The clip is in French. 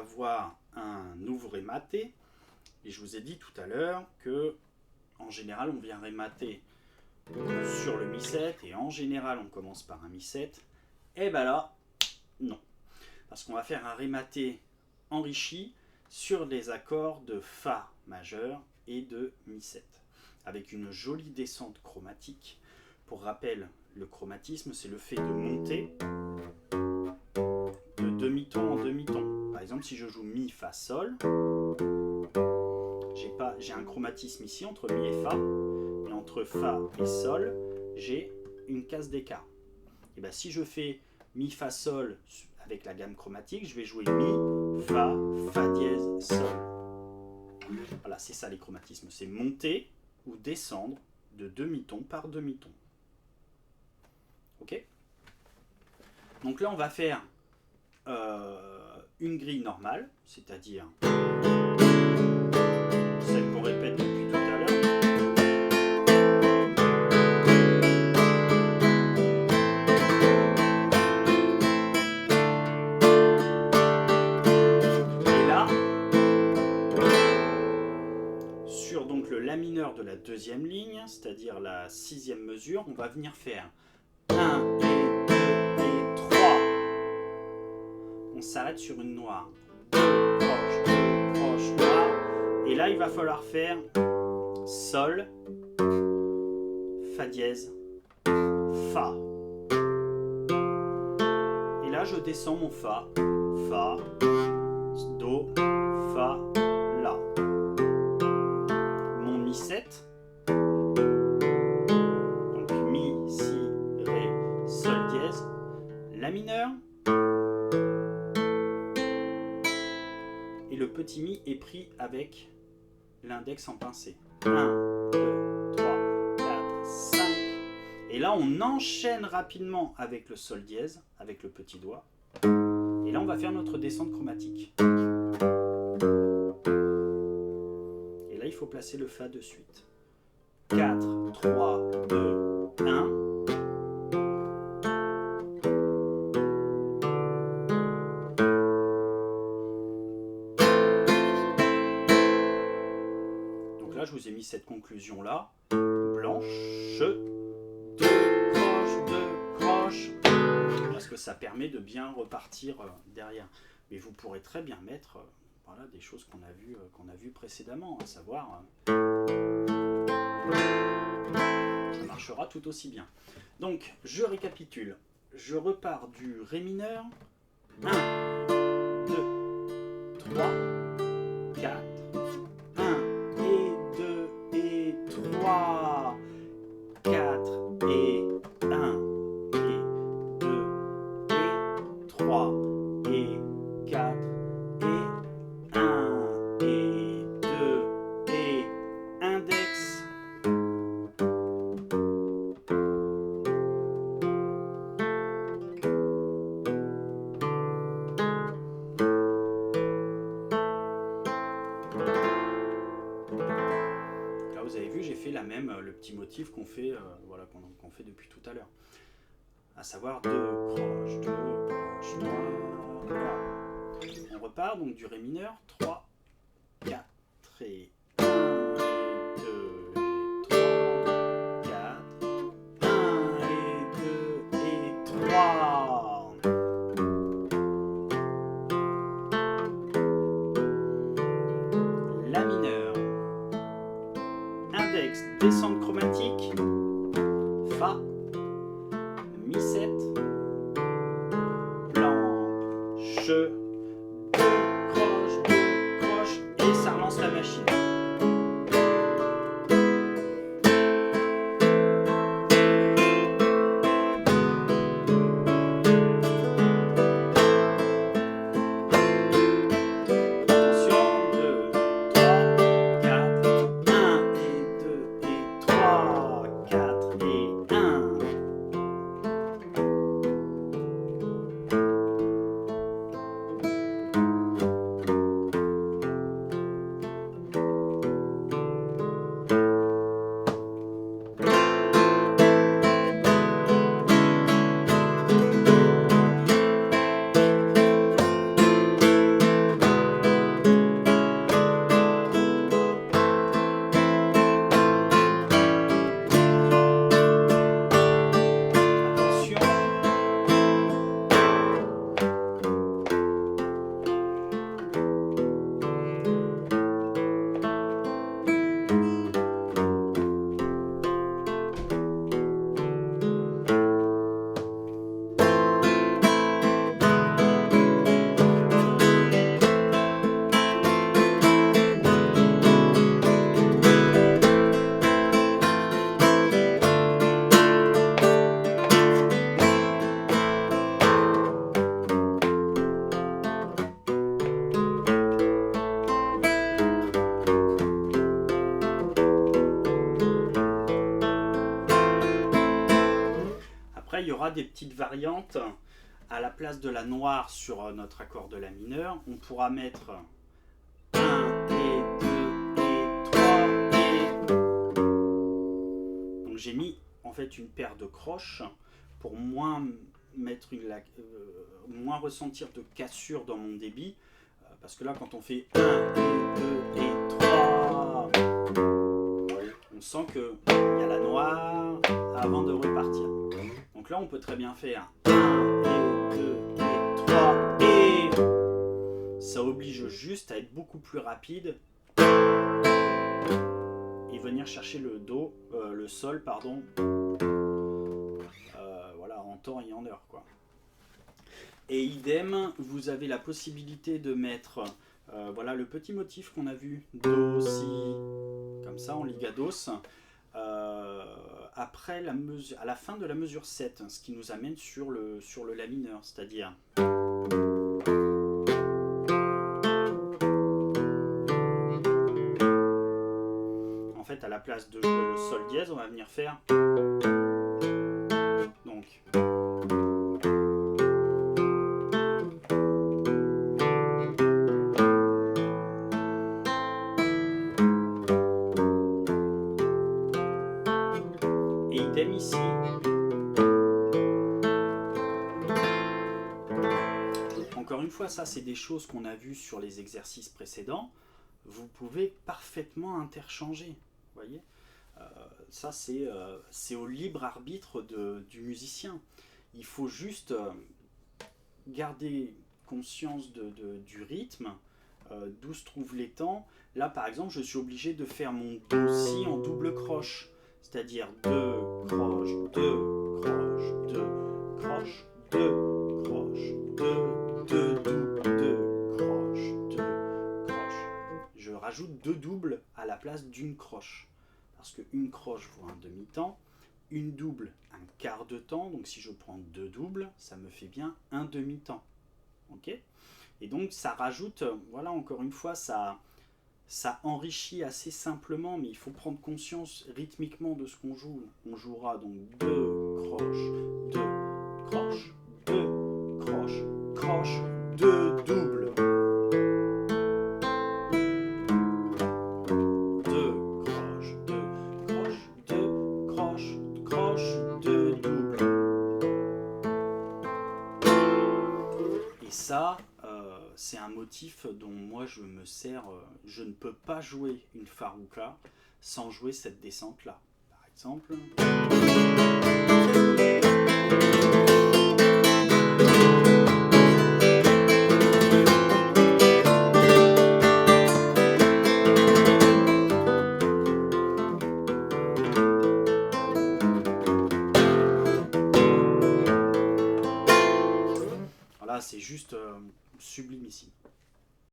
avoir un ouvret maté. Et je vous ai dit tout à l'heure que, en général, on vient rémater sur le Mi7. Et en général, on commence par un Mi7. Et ben là, non. Parce qu'on va faire un rématé enrichi sur les accords de Fa majeur et de Mi7. Avec une jolie descente chromatique. Pour rappel, le chromatisme, c'est le fait de monter de demi-ton en demi-ton. Par exemple, si je joue Mi, Fa, Sol, j'ai un chromatisme ici entre Mi et Fa, et entre Fa et Sol, j'ai une case d'écart. Et bien si je fais Mi, Fa, Sol avec la gamme chromatique, je vais jouer Mi, Fa, Fa dièse, Sol. Voilà, c'est ça les chromatismes, c'est monter ou descendre de demi-ton par demi-ton. Ok? Donc là, on va faire une grille normale, c'est-à-dire celle qu'on répète depuis tout à l'heure. Et là, sur donc le La mineur de la deuxième ligne, c'est-à-dire la sixième mesure, on va venir faire 1 et 2 et 3. On s'arrête sur une noire. 2 croche, noire. Et là, il va falloir faire Sol, Fa dièse, Fa. Et là, je descends mon Fa, Fa, Do, Fa, La. Mon Mi7, donc Mi, Si, Ré, Sol dièse, La mineur. Et le petit Mi est pris avec l'index en pincé. 1, 2, 3, 4, 5. Et là, on enchaîne rapidement avec le Sol dièse, avec le petit doigt. Et là, on va faire notre descente chromatique. Et là, il faut placer le Fa de suite. 4, 3, 2, 1. Je vous ai mis cette conclusion là, blanche, 2 croches, parce que ça permet de bien repartir derrière. Mais vous pourrez très bien mettre voilà, des choses qu'on a vues précédemment, à savoir, ça marchera tout aussi bien. Donc, je récapitule, je repars du Ré mineur, 1, 2, 3, 4, 3, 4 et 1 et 2 et 3 et 4 et 1 et 2 et index. Vous avez vu, j'ai fait le petit motif qu'on fait, voilà, qu'on fait depuis tout à l'heure. À savoir 2 croches, noir, noir. On repart donc du Ré mineur, 3, 4 et 1 et 2 et 3, 4, 1 et 2 et 3. La mineur. Index, descente chromatique, Fa, Mi7, blanche, 2 croches, et ça relance la machine. Attention, 2, 3, 4, 1 et 2 et 3, 4 et 1. aura des petites variantes. À la place de la noire sur notre accord de la mineur, on pourra mettre 1 et 2 et 3 et... Donc j'ai mis en fait une paire de croches pour moins moins ressentir de cassure dans mon débit. Parce que là, quand on fait 1 et 2 et 3, on sent qu'il y a la noire avant de repartir. Donc là, on peut très bien faire 1 et 2 et 3 et... Ça oblige juste à être beaucoup plus rapide et venir chercher le sol, pardon, voilà, en temps et en heure, quoi. Et idem, vous avez la possibilité de mettre voilà, le petit motif qu'on a vu, Do, Si, comme ça en ligados, après à la fin de la mesure 7, ce qui nous amène sur le La mineur, c'est-à-dire... En fait, à la place de jouer le Sol dièse, on va venir faire... Donc... Ici. Encore une fois, ça c'est des choses qu'on a vues sur les exercices précédents. Vous pouvez parfaitement interchanger. Voyez, ça c'est au libre arbitre du musicien. Il faut juste garder conscience du rythme, d'où se trouvent les temps. Là par exemple, je suis obligé de faire mon Do-Si en double croche. C'est-à-dire 2 croches, 2 croches, 2 croches, 2 croches, 2 doubles, 2 croches, 2 croches. Je rajoute 2 doubles à la place d'une croche. Parce qu'une croche vaut un demi-temps, une double un quart de temps. Donc si je prends 2 doubles, ça me fait bien un demi-temps. Ok ? Et donc ça rajoute, voilà, encore une fois, ça enrichit assez simplement, mais il faut prendre conscience rythmiquement de ce qu'on joue. On jouera donc 2 croches, 2 croches, 2 croches, croches, 2 doubles. 2 croches, 2 croches, 2 croches, croches, 2 doubles. Et ça... c'est un motif dont moi je me sers, je ne peux pas jouer une Farruka sans jouer cette descente là. Par exemple. Voilà, c'est juste sublimissime.